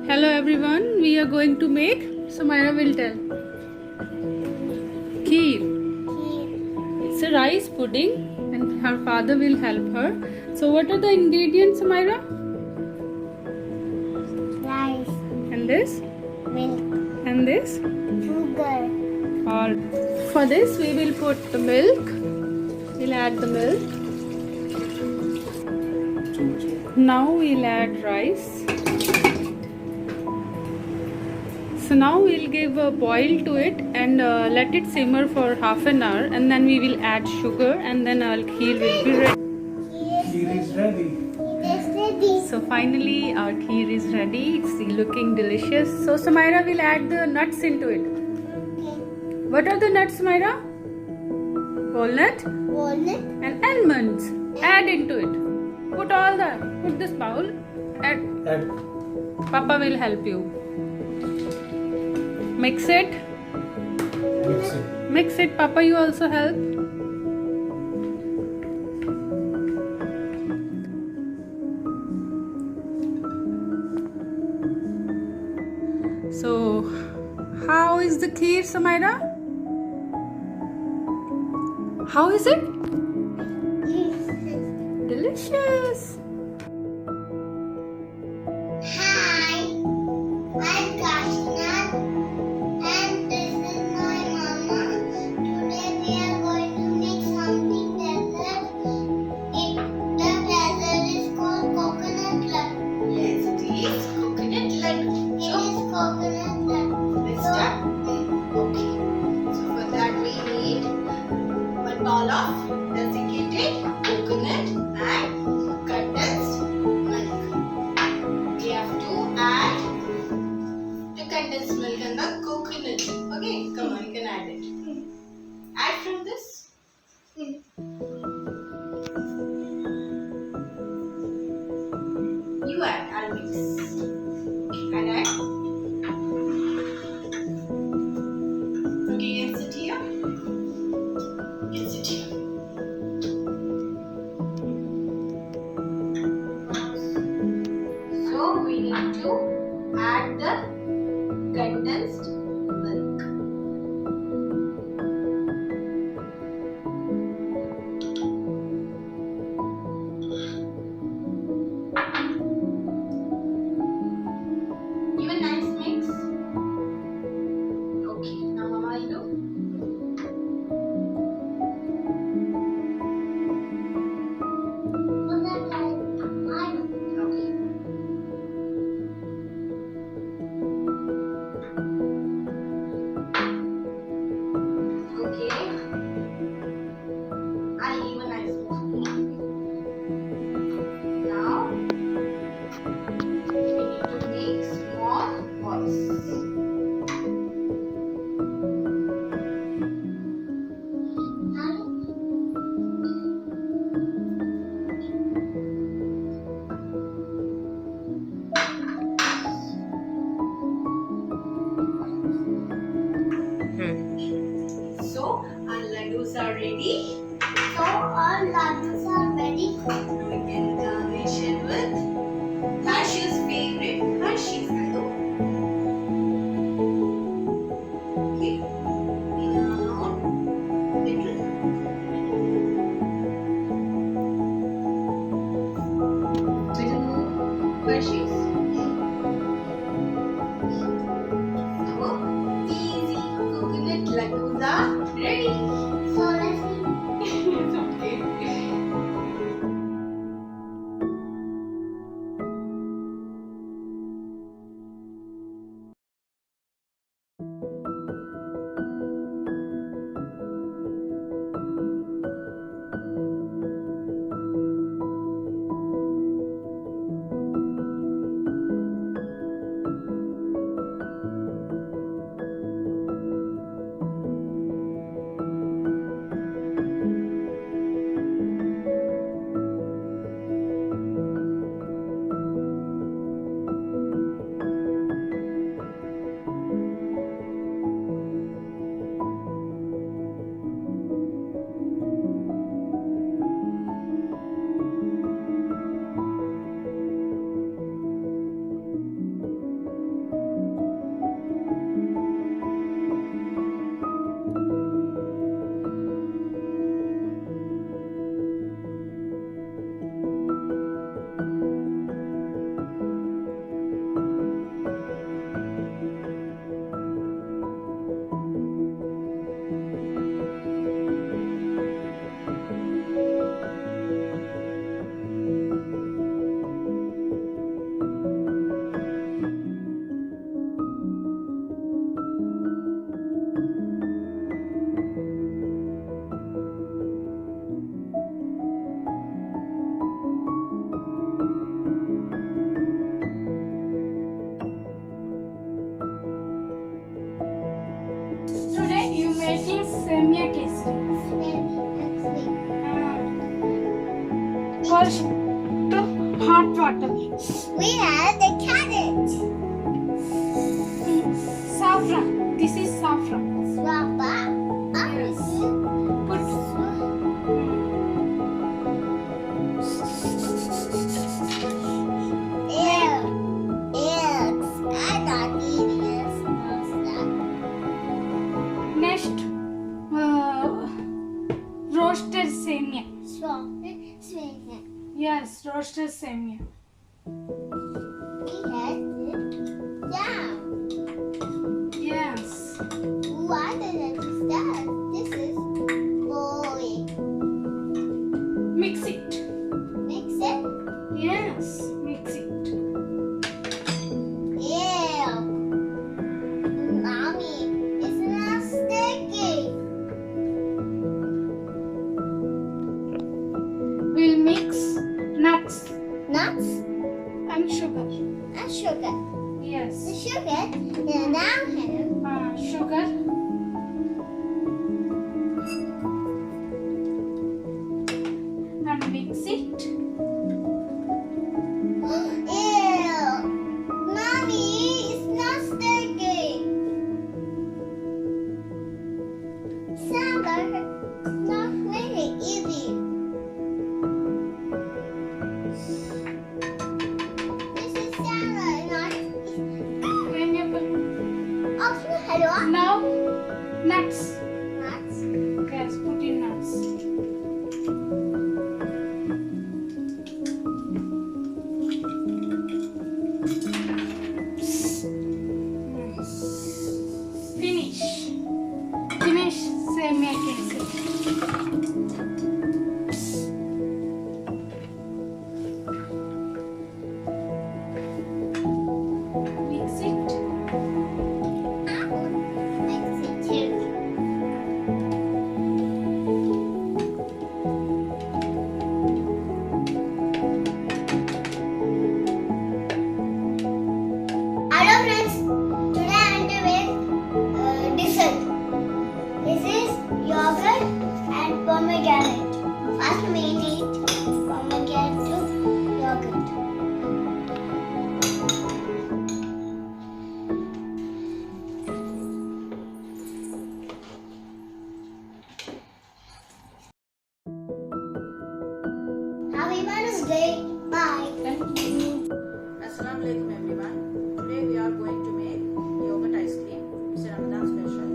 Hello everyone, we are going to make, Sumaira will tell. Kheer. It's a rice pudding and her father will help her. So what are the ingredients, Sumaira? Rice, And this? milk, And this? sugar. Or for this we will put the milk. We'll add the milk. Now we'll add rice. So now we'll give a boil to it and let it simmer for half an hour, and then we will add sugar, and then our kheer will be ready. Kheer is ready. It is ready. So finally our kheer is ready. It's looking delicious. So Sumaira will add the nuts into it. Okay. What are the nuts, Sumaira? Walnut Walnut. and almonds. Add into it. Put this bowl. Add. Papa will help you. Mix it. Mix it. Papa, you also help. So, how is the kheer, Sumaira? How is it? Delicious. Hi, I'm Kashna and this is my mama. Today we are going to make something dessert. The dessert is called coconut laddu. Yes, it is coconut laddu. It is coconut laddu. Let's start. Okay. So for that we need a ball of desiccated coconut and condensed milk. We have to add the condensed milk and the coconut. Okay, come on, you can add it. Add from this. You add, I'll mix. Add. Okay, you can sit here. You can sit here. So we need to add the condensed milk. Give a nice mix. Okay, now Mama will do. Okay. Okay. I'll give a nice mix. Now we need to make small balls. So our laddus are ready. So all laddus are ready. Now we can garnish it with Harsh's favorite Hershey's laddu. Okay. Now little Hershey's. Our easy coconut laddus are ready. So let's eat. It's okay. butter. We have the carrot. Saffron. This is saffron. Swappa. Yes. Put. Eggs. I got eggs. Next, roasted semia. Swing. Yes, roasted semia. We had it down. Yes. What is it? This is boiling. Mix it. Mix it. Yes, mix it. Yeah. Mommy, it's not sticky. We'll mix nuts Nuts and sugar. and sugar. The Yes. sugar is down here. Sugar. And mix it. Ew. Mommy, it's not sticky. Sugar not really easy. This is salad, not Pineapple. hello. Now, nuts. Nuts. Yes, put in nuts. Finish. Finish semia cake. Mix it. Makes it too. Hello friends, today I am doing dessert. This is yogurt and pomegranate. First we need pomegranate to yogurt. Have a nice day. Bye. Thank you. Assalamu alaikum everyone. Today we are going to make yogurt ice cream. It's a Ramadan special.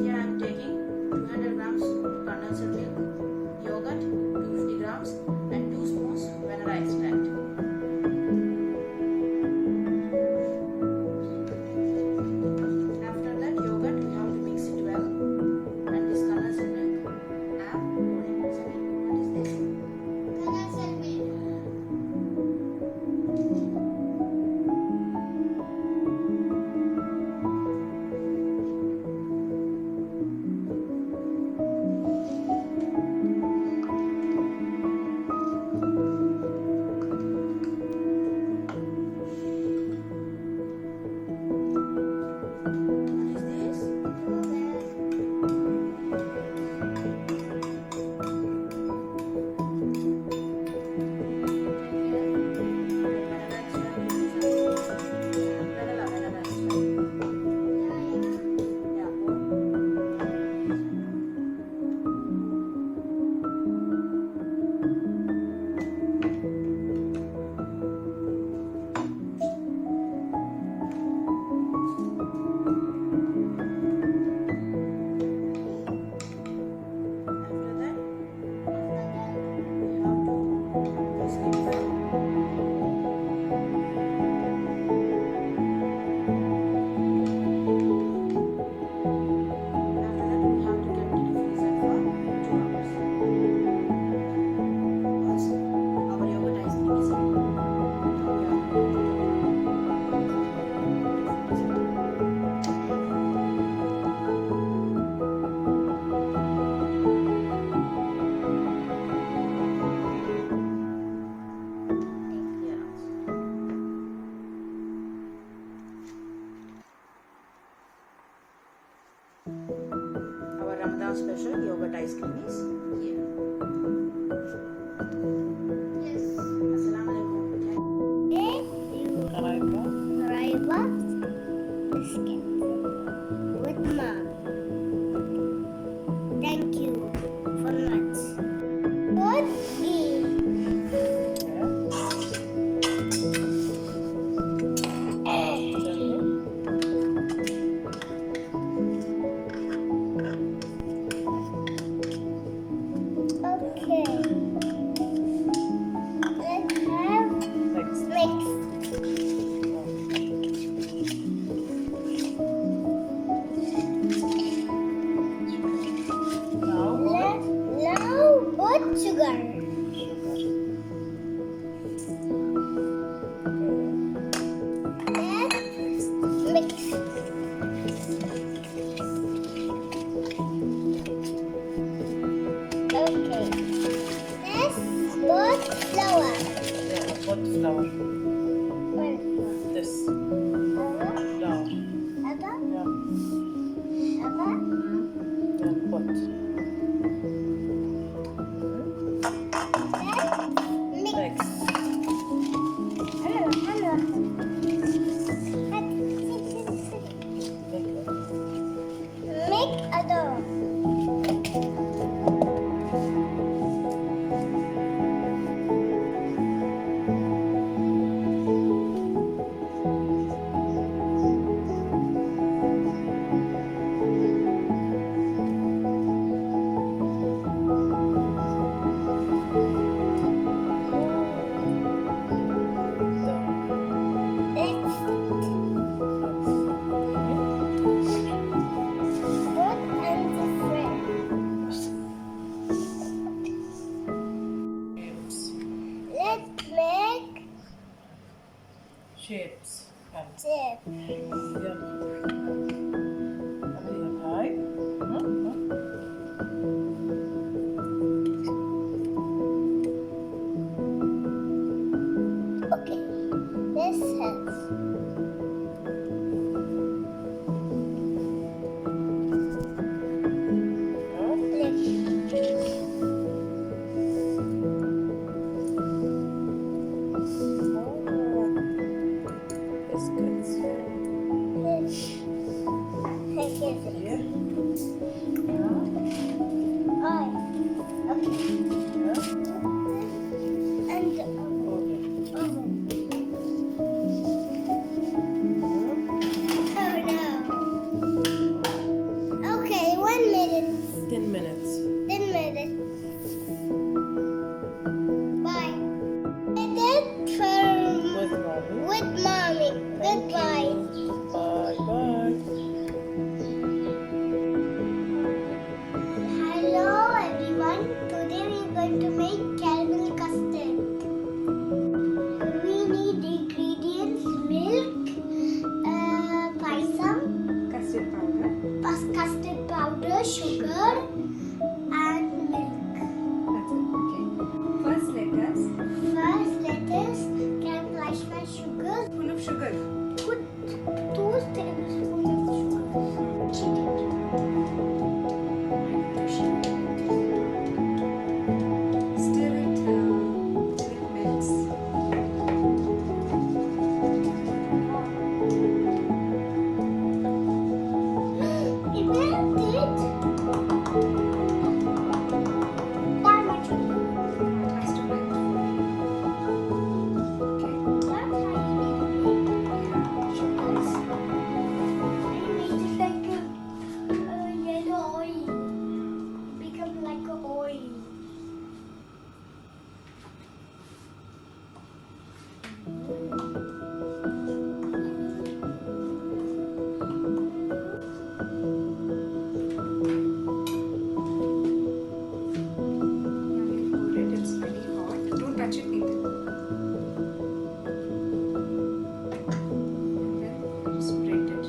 Here I am taking 200 grams condensed milk, yogurt 250 grams and 2 spoons vanilla extract. After that yogurt we have to mix it well and this condensed milk I am pouring. What is this? What is this? After that, we have to just keep it. After that, we have to keep it in the freezer for 2 hours. Once our yogurt ice cream is ready, now we are going to our Ramadan special yogurt ice cream is here. Yes. Assalamu alaikum. This. Down. Yeah. Then put. Mix. Make other. Let's make Shapes. shape. Yeah. High. Okay, this helps. Biscuits. Yeah. Okay, 1 minute. 10 minutes. 10 minutes. Bye. And then With mommy. with mommy. Goodbye. Bye bye. Hello everyone. Today we are going to make caramel custard. We need ingredients: milk, paisam, custard powder, sugar, and milk. First let us First, let us caramelize my sugar. spoon of sugar. Put 2 tablespoons of sugar. Stir it till it melts. It melted. That much sugar. It has to melt. Okay. That's how you make sugars. I made it like a yellow oil. Become like a oil. Now we'll pour it. It's very hot. Don't touch it, Nathan. And then just spread it.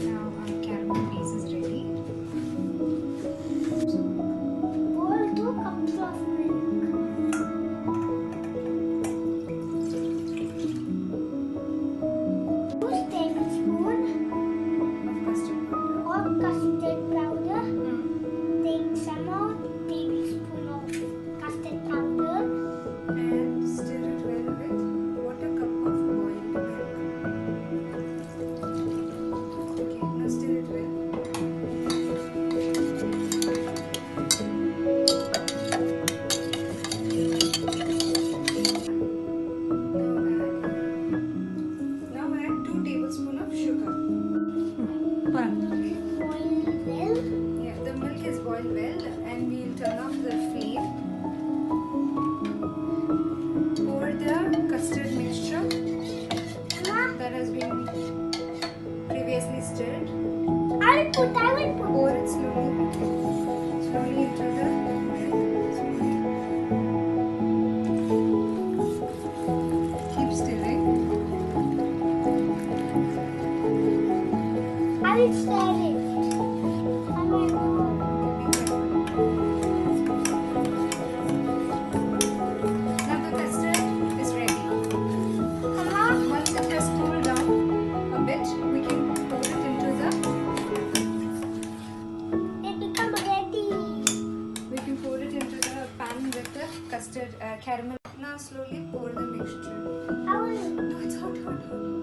Now our caramel base is ready. Pour 2 cups of milk. 2 tablespoons Of custard powder. of custard powder. Take some more tablespoon of custard powder. And stir it well with 1/4 cup of boiled milk. Okay, now stir it well. Now add 2 tablespoons of sugar. Boil well. Yeah, the milk is boiled well and we'll turn off the flame. Pour the custard mixture Mama, that has been previously stirred. I will put. Pour it slowly into the milk. Slowly. Keep stirring. I will stir it. I will Now the custard is ready. Mama, Once it has cooled down a bit, we can pour it into the it become ready. pan with the custard caramel. Now slowly pour the mixture. I will. No, it's hot, hot, hot.